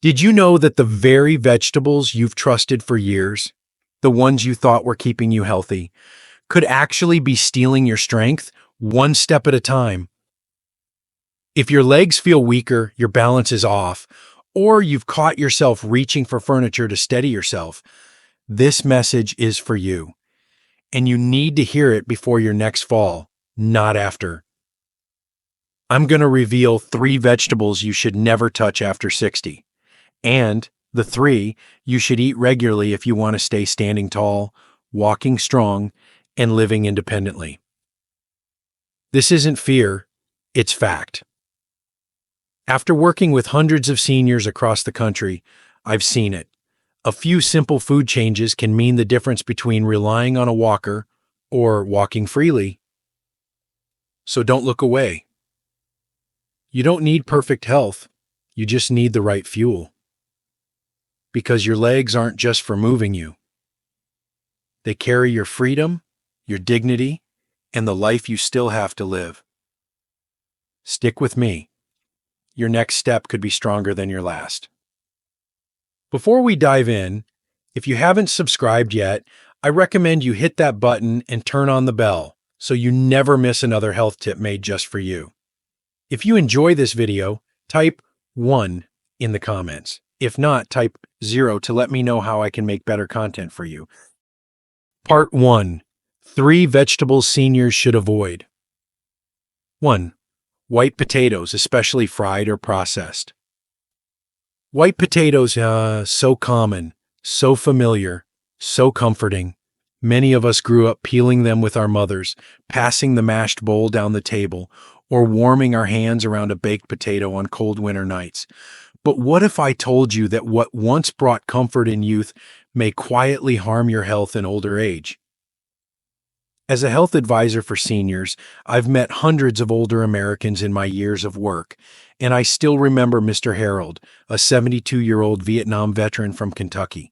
Did you know that the very vegetables you've trusted for years, the ones you thought were keeping you healthy, could actually be stealing your strength one step at a time? If your legs feel weaker, your balance is off, or you've caught yourself reaching for furniture to steady yourself, this message is for you. And you need to hear it before your next fall, not after. I'm going to reveal 3 vegetables you should never touch after 60. And the 3 you should eat regularly if you want to stay standing tall, walking strong, and living independently. This isn't fear, it's fact. After working with hundreds of seniors across the country, I've seen it. A few simple food changes can mean the difference between relying on a walker or walking freely. So don't look away. You don't need perfect health, you just need the right fuel. Because your legs aren't just for moving you. They carry your freedom, your dignity, and the life you still have to live. Stick with me. Your next step could be stronger than your last. Before we dive in, if you haven't subscribed yet, I recommend you hit that button and turn on the bell so you never miss another health tip made just for you. If you enjoy this video, type 1 in the comments. If not, type 0 to let me know how I can make better content for you. Part 1. 3 vegetables seniors should avoid. 1. White potatoes, especially fried or processed. White potatoes, so common, so familiar, so comforting. Many of us grew up peeling them with our mothers, passing the mashed bowl down the table, or warming our hands around a baked potato on cold winter nights. But what if I told you that what once brought comfort in youth may quietly harm your health in older age? As a health advisor for seniors, I've met hundreds of older Americans in my years of work, and I still remember Mr. Harold, a 72-year-old Vietnam veteran from Kentucky.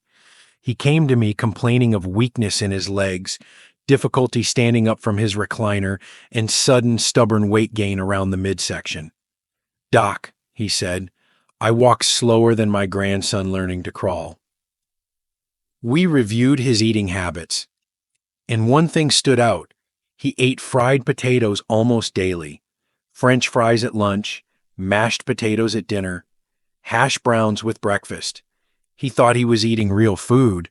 He came to me complaining of weakness in his legs, difficulty standing up from his recliner, and sudden stubborn weight gain around the midsection. "Doc," he said, "I walk slower than my grandson learning to crawl." We reviewed his eating habits, and one thing stood out. He ate fried potatoes almost daily, French fries at lunch, mashed potatoes at dinner, hash browns with breakfast. He thought he was eating real food,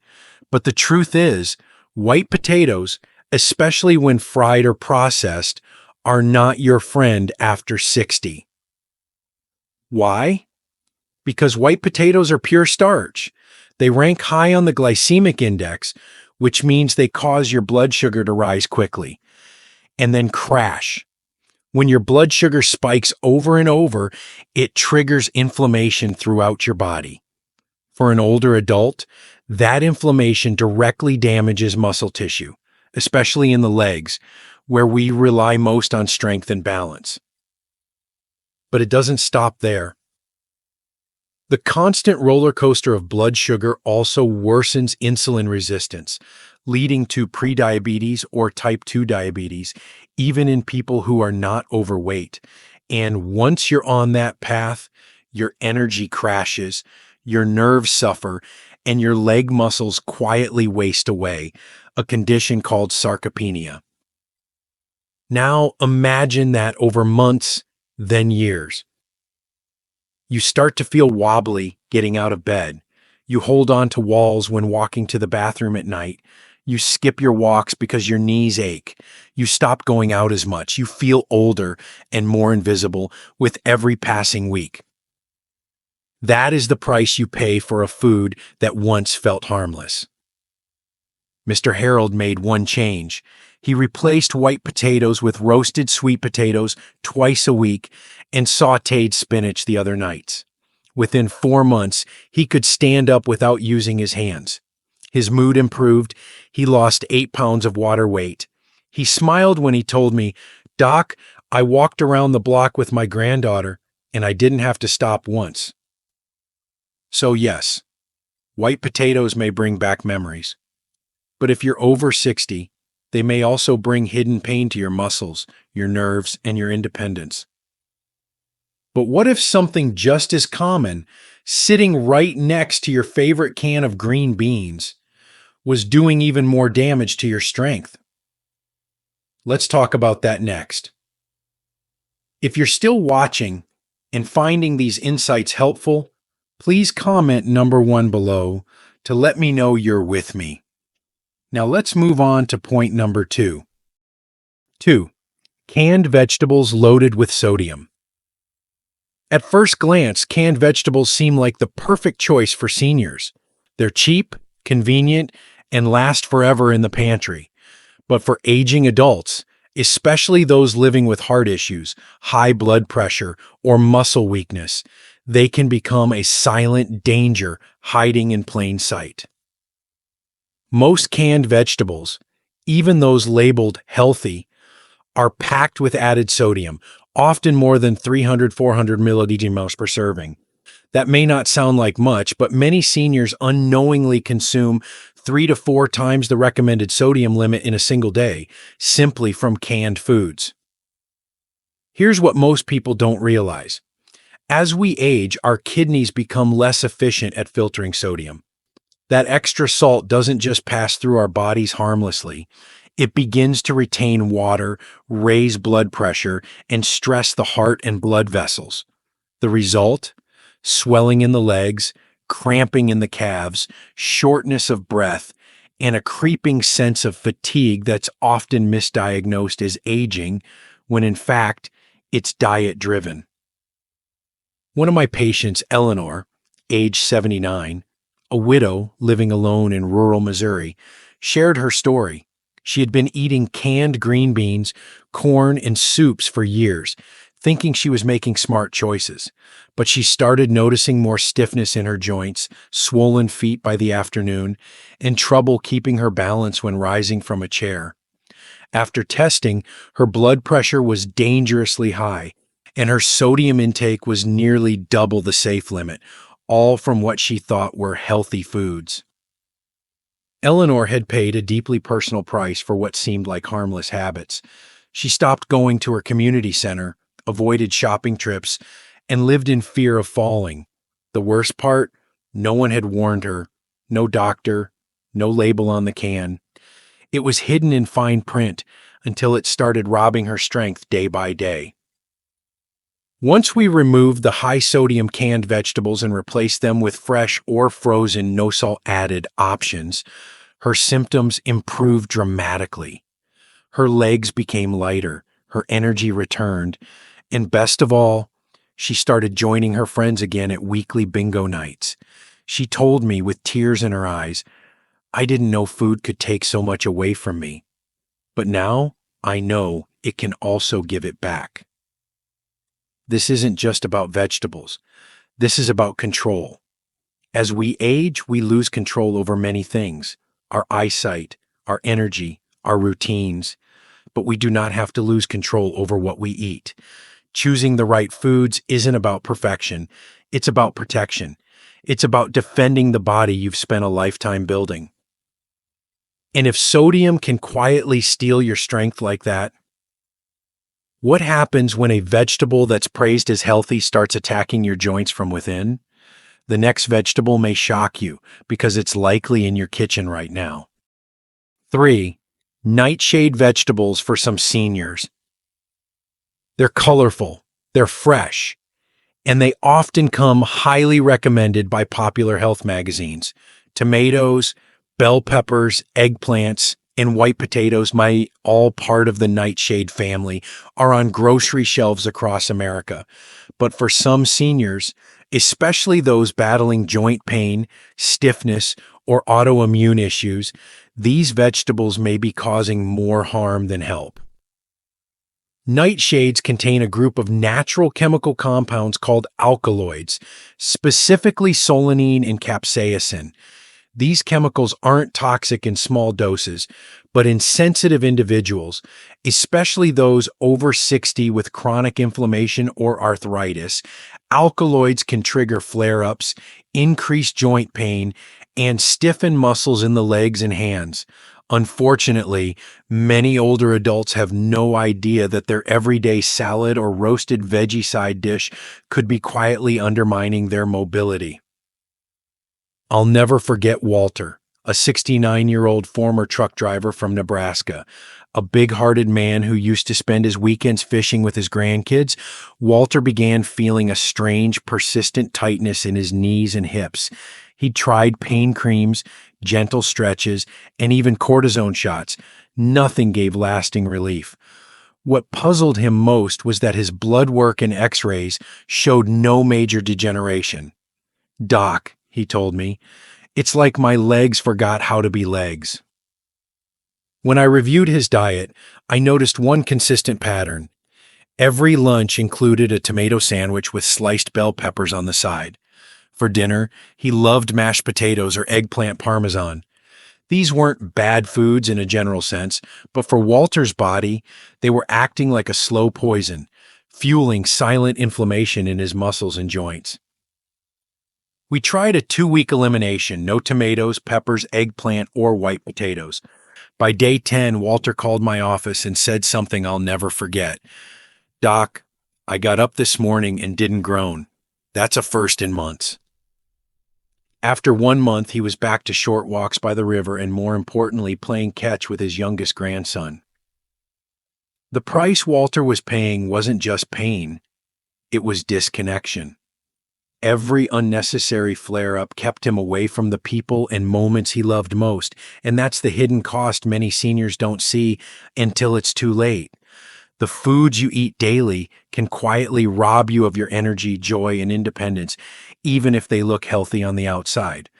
but the truth is, white potatoes, especially when fried or processed, are not your friend after 60. Why? Because white potatoes are pure starch. They rank high on the glycemic index, which means they cause your blood sugar to rise quickly and then crash. When your blood sugar spikes over and over, it triggers inflammation throughout your body. For an older adult, that inflammation directly damages muscle tissue, especially in the legs, where we rely most on strength and balance. But it doesn't stop there. The constant roller coaster of blood sugar also worsens insulin resistance, leading to prediabetes or type 2 diabetes, even in people who are not overweight. And once you're on that path, your energy crashes, your nerves suffer, and your leg muscles quietly waste away, a condition called sarcopenia. Now imagine that over months, then years. You start to feel wobbly getting out of bed. You hold on to walls when walking to the bathroom at night. You skip your walks because your knees ache. You stop going out as much. You feel older and more invisible with every passing week. That is the price you pay for a food that once felt harmless. Mr. Harold made one change. He replaced white potatoes with roasted sweet potatoes twice a week and sautéed spinach the other nights. Within 4 months, he could stand up without using his hands. His mood improved. He lost 8 pounds of water weight. He smiled when he told me, "Doc, I walked around the block with my granddaughter, and I didn't have to stop once." So yes, white potatoes may bring back memories. But if you're over 60, they may also bring hidden pain to your muscles, your nerves, and your independence. But what if something just as common, sitting right next to your favorite can of green beans, was doing even more damage to your strength? Let's talk about that next. If you're still watching and finding these insights helpful, please comment number 1 below to let me know you're with me. Now let's move on to point number 2. 2. Canned vegetables loaded with sodium. At first glance, canned vegetables seem like the perfect choice for seniors. They're cheap, convenient, and last forever in the pantry. But for aging adults, especially those living with heart issues, high blood pressure, or muscle weakness, they can become a silent danger hiding in plain sight. Most canned vegetables, even those labeled healthy, are packed with added sodium, often more than 300-400 milliliters per serving. That may not sound like much, but many seniors unknowingly consume 3 to 4 times the recommended sodium limit in a single day, simply from canned foods. Here's what most people don't realize. As we age, our kidneys become less efficient at filtering sodium. That extra salt doesn't just pass through our bodies harmlessly. It begins to retain water, raise blood pressure, and stress the heart and blood vessels. The result? Swelling in the legs, cramping in the calves, shortness of breath, and a creeping sense of fatigue that's often misdiagnosed as aging, when in fact, it's diet-driven. One of my patients, Eleanor, age 79, a widow living alone in rural Missouri, shared her story. She had been eating canned green beans, corn, and soups for years, thinking she was making smart choices. But she started noticing more stiffness in her joints, swollen feet by the afternoon, and trouble keeping her balance when rising from a chair. After testing, her blood pressure was dangerously high, and her sodium intake was nearly double the safe limit, all from what she thought were healthy foods. Eleanor had paid a deeply personal price for what seemed like harmless habits. She stopped going to her community center, avoided shopping trips, and lived in fear of falling. The worst part? No one had warned her. No doctor, no label on the can. It was hidden in fine print until it started robbing her strength day by day. Once we removed the high-sodium canned vegetables and replaced them with fresh or frozen no-salt-added options, her symptoms improved dramatically. Her legs became lighter, her energy returned, and best of all, she started joining her friends again at weekly bingo nights. She told me with tears in her eyes, "I didn't know food could take so much away from me. But now I know it can also give it back." This isn't just about vegetables. This is about control. As we age, we lose control over many things: our eyesight, our energy, our routines. But we do not have to lose control over what we eat. Choosing the right foods isn't about perfection. It's about protection. It's about defending the body you've spent a lifetime building. And if sodium can quietly steal your strength like that, what happens when a vegetable that's praised as healthy starts attacking your joints from within? The next vegetable may shock you because it's likely in your kitchen right now. 3. Nightshade vegetables for some seniors. They're colorful, they're fresh, and they often come highly recommended by popular health magazines. Tomatoes, bell peppers, eggplants, and white potatoes, all part of the nightshade family, are on grocery shelves across America. But for some seniors, especially those battling joint pain, stiffness, or autoimmune issues, these vegetables may be causing more harm than help. Nightshades contain a group of natural chemical compounds called alkaloids, specifically solanine and capsaicin. These chemicals aren't toxic in small doses, but in sensitive individuals, especially those over 60 with chronic inflammation or arthritis, alkaloids can trigger flare-ups, increase joint pain, and stiffen muscles in the legs and hands. Unfortunately, many older adults have no idea that their everyday salad or roasted veggie side dish could be quietly undermining their mobility. I'll never forget Walter, a 69-year-old former truck driver from Nebraska. A big-hearted man who used to spend his weekends fishing with his grandkids. Walter began feeling a strange, persistent tightness in his knees and hips. He tried pain creams, gentle stretches, and even cortisone shots. Nothing gave lasting relief. What puzzled him most was that his blood work and x-rays showed no major degeneration. "Doc," he told me, "it's like my legs forgot how to be legs." When I reviewed his diet, I noticed one consistent pattern. Every lunch included a tomato sandwich with sliced bell peppers on the side. For dinner, he loved mashed potatoes or eggplant parmesan. These weren't bad foods in a general sense, but for Walter's body, they were acting like a slow poison, fueling silent inflammation in his muscles and joints. We tried a 2-week elimination: no tomatoes, peppers, eggplant, or white potatoes. By day 10, Walter called my office and said something I'll never forget. "Doc, I got up this morning and didn't groan. That's a first in months." After 1 month, he was back to short walks by the river and, more importantly, playing catch with his youngest grandson. The price Walter was paying wasn't just pain, it was disconnection. Every unnecessary flare-up kept him away from the people and moments he loved most, and that's the hidden cost many seniors don't see until it's too late. The foods you eat daily can quietly rob you of your energy, joy, and independence, even if they look healthy on the outside.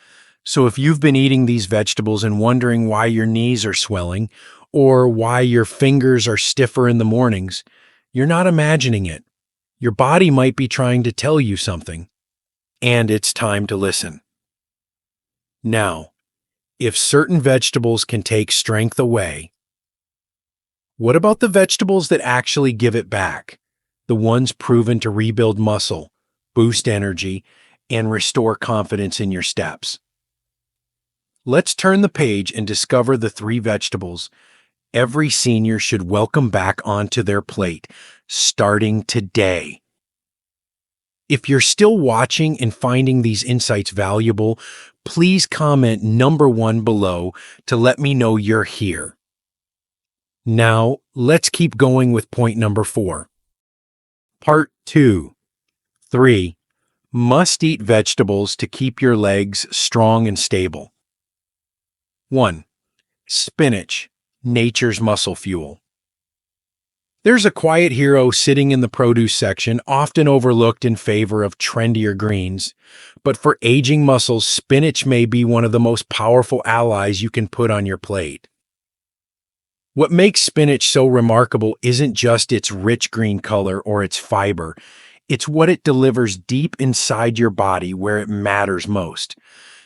So if you've been eating these vegetables and wondering why your knees are swelling or why your fingers are stiffer in the mornings, you're not imagining it. Your body might be trying to tell you something. And it's time to listen. Now, if certain vegetables can take strength away, what about the vegetables that actually give it back? The ones proven to rebuild muscle, boost energy, and restore confidence in your steps. Let's turn the page and discover the 3 vegetables every senior should welcome back onto their plate, starting today. If you're still watching and finding these insights valuable, please comment number 1 below to let me know you're here. Now, let's keep going with point number 4. Part 2. 3. Must-eat vegetables to keep your legs strong and stable. 1. Spinach, nature's muscle fuel. There's a quiet hero sitting in the produce section, often overlooked in favor of trendier greens. But for aging muscles, spinach may be one of the most powerful allies you can put on your plate. What makes spinach so remarkable isn't just its rich green color or its fiber. It's what it delivers deep inside your body where it matters most.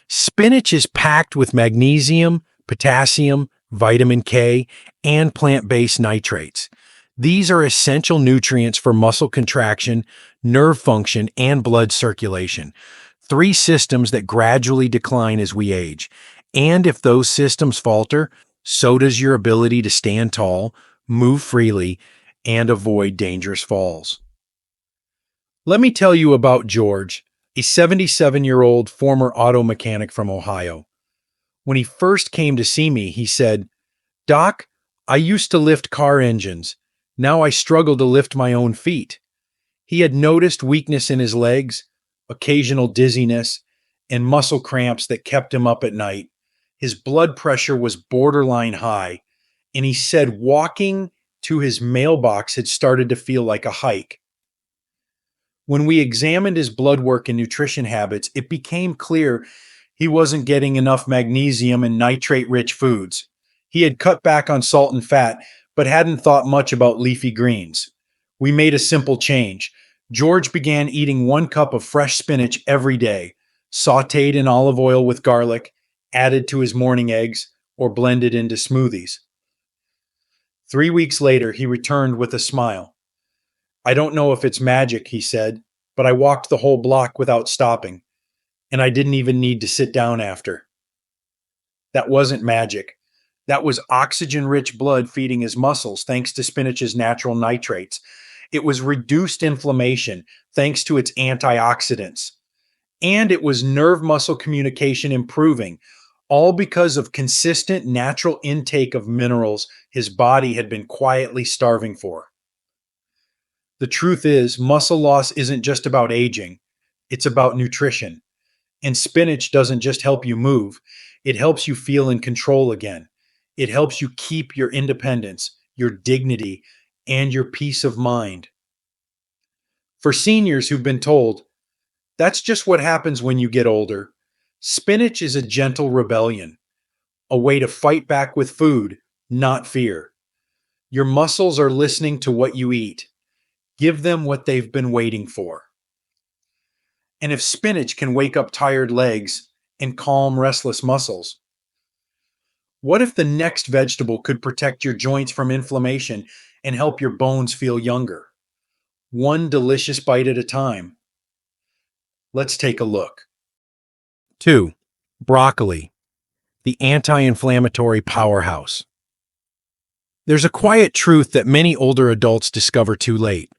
Spinach is packed with magnesium, potassium, vitamin K, and plant-based nitrates. These are essential nutrients for muscle contraction, nerve function, and blood circulation. 3 systems that gradually decline as we age. And if those systems falter, so does your ability to stand tall, move freely, and avoid dangerous falls. Let me tell you about George, a 77-year-old former auto mechanic from Ohio. When he first came to see me, he said, "Doc, I used to lift car engines. Now I struggle to lift my own feet." He had noticed weakness in his legs, occasional dizziness, and muscle cramps that kept him up at night. His blood pressure was borderline high, and he said walking to his mailbox had started to feel like a hike. When we examined his blood work and nutrition habits, it became clear he wasn't getting enough magnesium and nitrate-rich foods. He had cut back on salt and fat, but hadn't thought much about leafy greens. We made a simple change. George began eating 1 cup of fresh spinach every day, sautéed in olive oil with garlic, added to his morning eggs, or blended into smoothies. 3 weeks later, he returned with a smile. "I don't know if it's magic," he said, "but I walked the whole block without stopping, and I didn't even need to sit down after." That wasn't magic. That was oxygen-rich blood feeding his muscles thanks to spinach's natural nitrates. It was reduced inflammation thanks to its antioxidants. And it was nerve muscle communication improving, all because of consistent natural intake of minerals his body had been quietly starving for. The truth is, muscle loss isn't just about aging, it's about nutrition. And spinach doesn't just help you move, it helps you feel in control again. It helps you keep your independence, your dignity, and your peace of mind. For seniors who've been told, that's just what happens when you get older, spinach is a gentle rebellion, a way to fight back with food, not fear. Your muscles are listening to what you eat. Give them what they've been waiting for. And if spinach can wake up tired legs and calm restless muscles, what if the next vegetable could protect your joints from inflammation and help your bones feel younger? One delicious bite at a time. Let's take a look. 2. Broccoli, the anti-inflammatory powerhouse. There's a quiet truth that many older adults discover too late.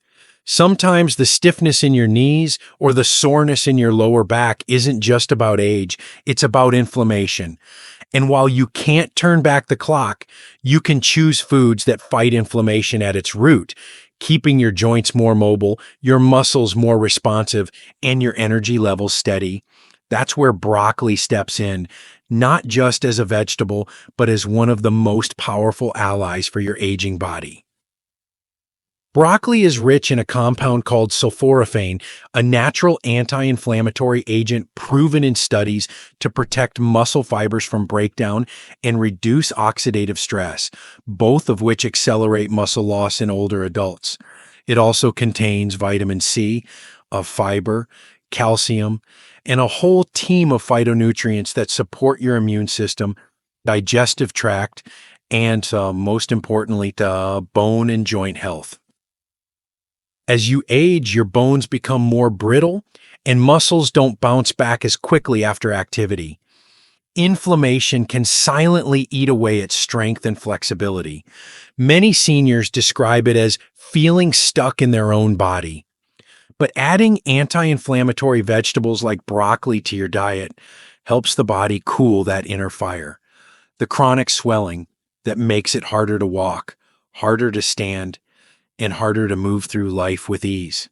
Sometimes the stiffness in your knees or the soreness in your lower back isn't just about age, it's about inflammation. And while you can't turn back the clock, you can choose foods that fight inflammation at its root, keeping your joints more mobile, your muscles more responsive, and your energy levels steady. That's where broccoli steps in, not just as a vegetable, but as one of the most powerful allies for your aging body. Broccoli is rich in a compound called sulforaphane, a natural anti-inflammatory agent proven in studies to protect muscle fibers from breakdown and reduce oxidative stress, both of which accelerate muscle loss in older adults. It also contains vitamin C, a fiber, calcium, and a whole team of phytonutrients that support your immune system, digestive tract, and most importantly, to bone and joint health. As you age, your bones become more brittle and muscles don't bounce back as quickly after activity. Inflammation can silently eat away at strength and flexibility. Many seniors describe it as feeling stuck in their own body. But adding anti-inflammatory vegetables like broccoli to your diet helps the body cool that inner fire. The chronic swelling that makes it harder to walk, harder to stand, and harder to move through life with ease.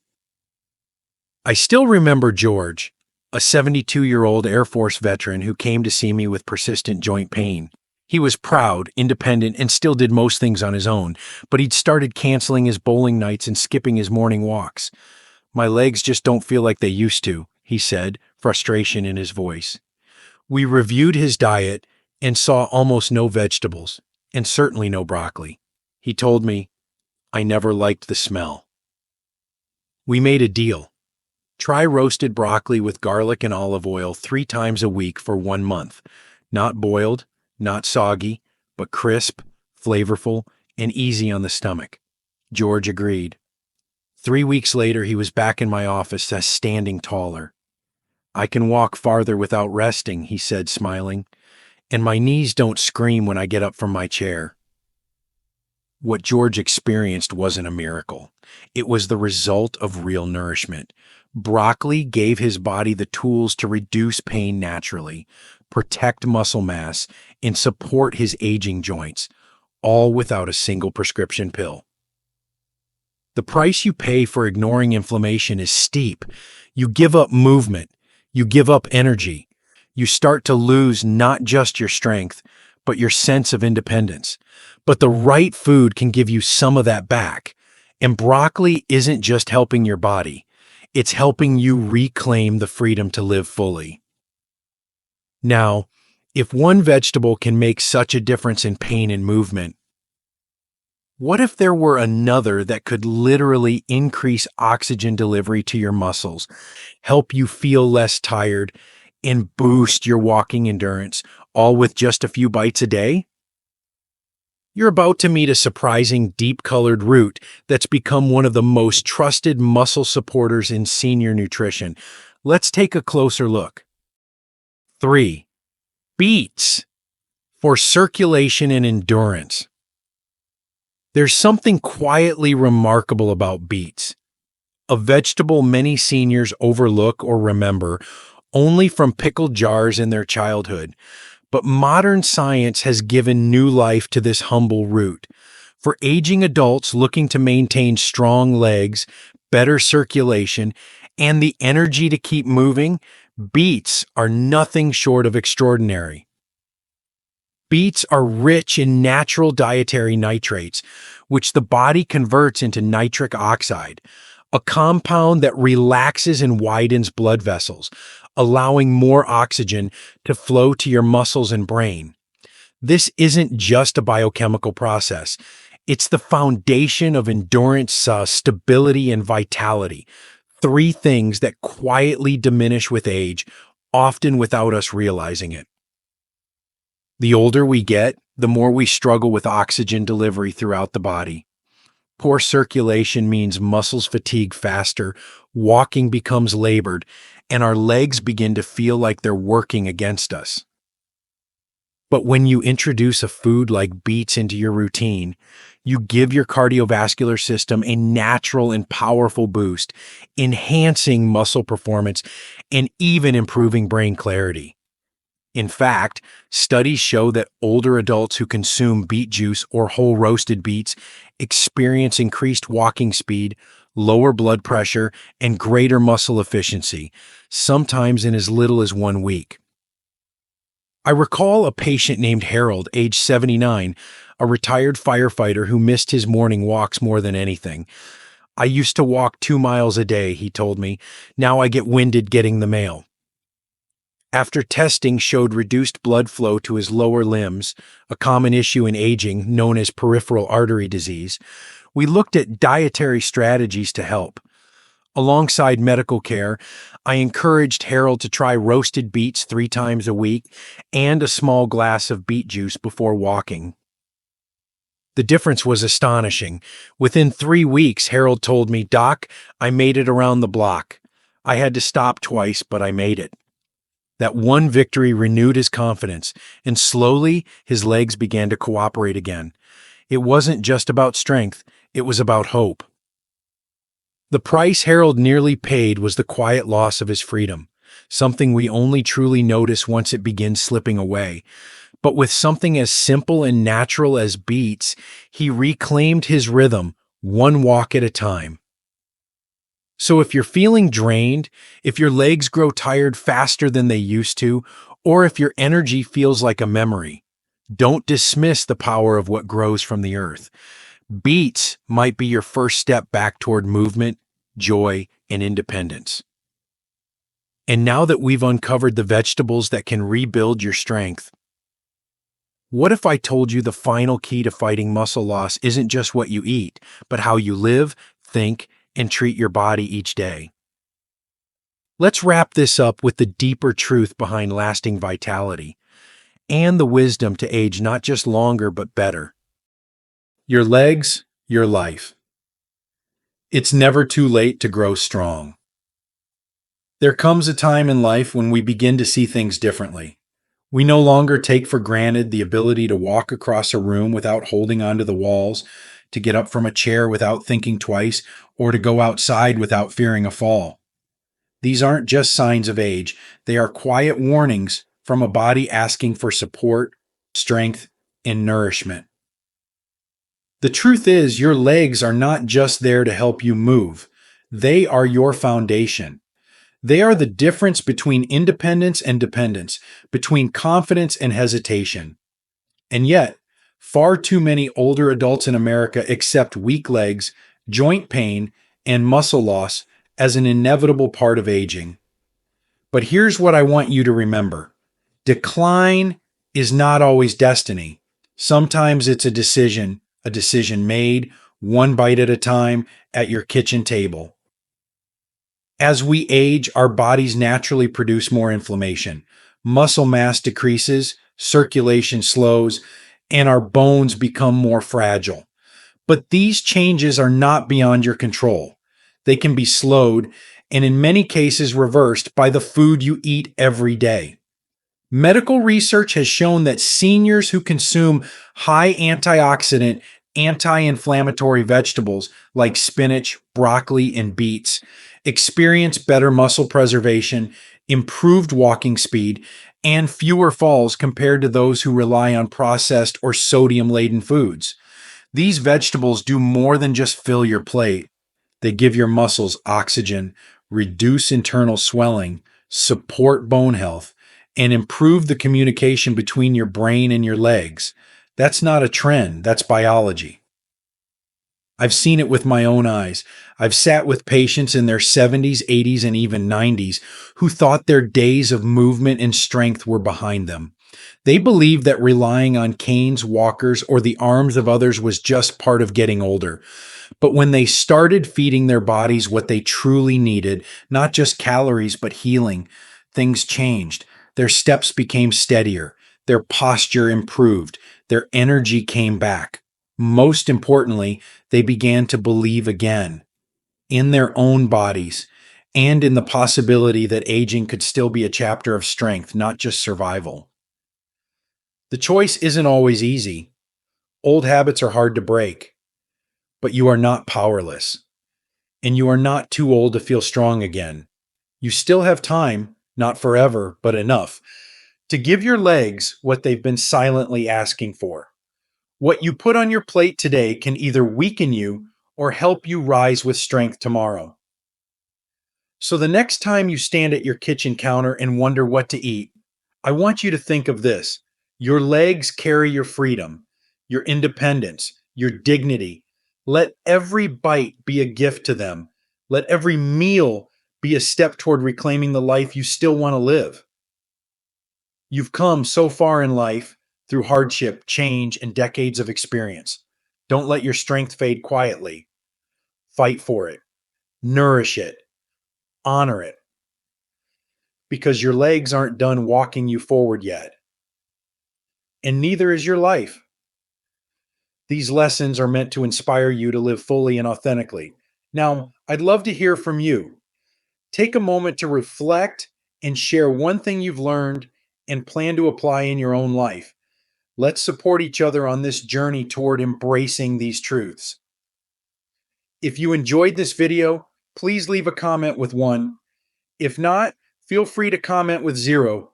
I still remember George, a 72-year-old Air Force veteran who came to see me with persistent joint pain. He was proud, independent, and still did most things on his own, but he'd started canceling his bowling nights and skipping his morning walks. "My legs just don't feel like they used to," he said, frustration in his voice. We reviewed his diet and saw almost no vegetables, and certainly no broccoli. He told me, "I never liked the smell." We made a deal. Try roasted broccoli with garlic and olive oil 3 times a week for 1 month. Not boiled, not soggy, but crisp, flavorful, and easy on the stomach. George agreed. 3 weeks later, he was back in my office as standing taller. "I can walk farther without resting," he said, smiling, "and my knees don't scream when I get up from my chair." What George experienced wasn't a miracle. It was the result of real nourishment. Broccoli gave his body the tools to reduce pain naturally, protect muscle mass, and support his aging joints, all without a single prescription pill. The price you pay for ignoring inflammation is steep. You give up movement. You give up energy. You start to lose not just your strength, but your sense of independence. But the right food can give you some of that back. And broccoli isn't just helping your body. It's helping you reclaim the freedom to live fully. Now, if one vegetable can make such a difference in pain and movement, what if there were another that could literally increase oxygen delivery to your muscles, help you feel less tired, and boost your walking endurance, all with just a few bites a day? You're about to meet a surprising deep-colored root that's become one of the most trusted muscle supporters in senior nutrition. Let's take a closer look. 3. Beets. For circulation and endurance, there's something quietly remarkable about beets, a vegetable many seniors overlook or remember only from pickled jars in their childhood. But modern science has given new life to this humble root. For aging adults looking to maintain strong legs, better circulation, and the energy to keep moving, beets are nothing short of extraordinary. Beets are rich in natural dietary nitrates, which the body converts into nitric oxide, a compound that relaxes and widens blood vessels, allowing more oxygen to flow to your muscles and brain. This isn't just a biochemical process. It's the foundation of endurance, stability, and vitality. Three things that quietly diminish with age, often without us realizing it. The older we get, the more we struggle with oxygen delivery throughout the body. Poor circulation means muscles fatigue faster, walking becomes labored, and our legs begin to feel like they're working against us. But when you introduce a food like beets into your routine, you give your cardiovascular system a natural and powerful boost, enhancing muscle performance and even improving brain clarity. In fact, studies show that older adults who consume beet juice or whole roasted beets experience increased walking speed, lower blood pressure, and greater muscle efficiency, sometimes in as little as 1 week. I recall a patient named Harold, age 79, a retired firefighter who missed his morning walks more than anything. "I used to walk 2 miles a day," he told me. "Now I get winded getting the mail." After testing showed reduced blood flow to his lower limbs, a common issue in aging known as peripheral artery disease, we looked at dietary strategies to help. Alongside medical care, I encouraged Harold to try roasted beets 3 times a week and a small glass of beet juice before walking. The difference was astonishing. Within 3 weeks, Harold told me, "Doc, I made it around the block. I had to stop twice, but I made it." That one victory renewed his confidence, and slowly his legs began to cooperate again. It wasn't just about strength, it was about hope. The price Harold nearly paid was the quiet loss of his freedom, something we only truly notice once it begins slipping away. But with something as simple and natural as beets, he reclaimed his rhythm, one walk at a time. So if you're feeling drained, if your legs grow tired faster than they used to, or if your energy feels like a memory, don't dismiss the power of what grows from the earth. Beets might be your first step back toward movement, joy, and independence. And now that we've uncovered the vegetables that can rebuild your strength, what if I told you the final key to fighting muscle loss isn't just what you eat, but how you live, think, and treat your body each day? Let's wrap this up with the deeper truth behind lasting vitality and the wisdom to age not just longer but better. Your legs, your life. It's never too late to grow strong. There comes a time in life when we begin to see things differently. We no longer take for granted the ability to walk across a room without holding onto the walls, to get up from a chair without thinking twice, or to go outside without fearing a fall. These aren't just signs of age, they are quiet warnings from a body asking for support, strength, and nourishment. The truth is, your legs are not just there to help you move. They are your foundation. They are the difference between independence and dependence, between confidence and hesitation. And yet, far too many older adults in America accept weak legs, joint pain, and muscle loss as an inevitable part of aging. But here's what I want you to remember. Decline is not always destiny. Sometimes it's a decision made, one bite at a time, at your kitchen table. As we age, our bodies naturally produce more inflammation. Muscle mass decreases, circulation slows, and our bones become more fragile. But these changes are not beyond your control. They can be slowed and in many cases reversed by the food you eat every day. Medical research has shown that seniors who consume high antioxidant, anti inflammatory vegetables like spinach, broccoli, and beets experience better muscle preservation, improved walking speed, and fewer falls compared to those who rely on processed or sodium laden foods. These vegetables do more than just fill your plate. They give your muscles oxygen, reduce internal swelling, support bone health, and improve the communication between your brain and your legs. That's not a trend, that's biology. I've seen it with my own eyes. I've sat with patients in their 70s, 80s, and even 90s who thought their days of movement and strength were behind them. They believed that relying on canes, walkers, or the arms of others was just part of getting older. But when they started feeding their bodies what they truly needed, not just calories, but healing, things changed. Their steps became steadier, their posture improved, their energy came back. Most importantly, they began to believe again in their own bodies and in the possibility that aging could still be a chapter of strength, not just survival. The choice isn't always easy. Old habits are hard to break, but you are not powerless. And you are not too old to feel strong again. You still have time, not forever, but enough, to give your legs what they've been silently asking for. What you put on your plate today can either weaken you or help you rise with strength tomorrow. So the next time you stand at your kitchen counter and wonder what to eat, I want you to think of this. Your legs carry your freedom, your independence, your dignity. Let every bite be a gift to them. Let every meal be a step toward reclaiming the life you still want to live. You've come so far in life through hardship, change, and decades of experience. Don't let your strength fade quietly. Fight for it, nourish it, honor it, because your legs aren't done walking you forward yet. And neither is your life. These lessons are meant to inspire you to live fully and authentically. Now, I'd love to hear from you. Take a moment to reflect and share one thing you've learned and plan to apply in your own life. Let's support each other on this journey toward embracing these truths. If you enjoyed this video, please leave a comment with 1. If not, feel free to comment with 0.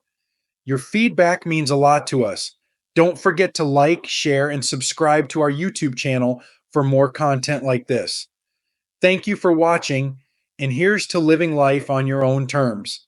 Your feedback means a lot to us. Don't forget to like, share, and subscribe to our YouTube channel for more content like this. Thank you for watching, and here's to living life on your own terms.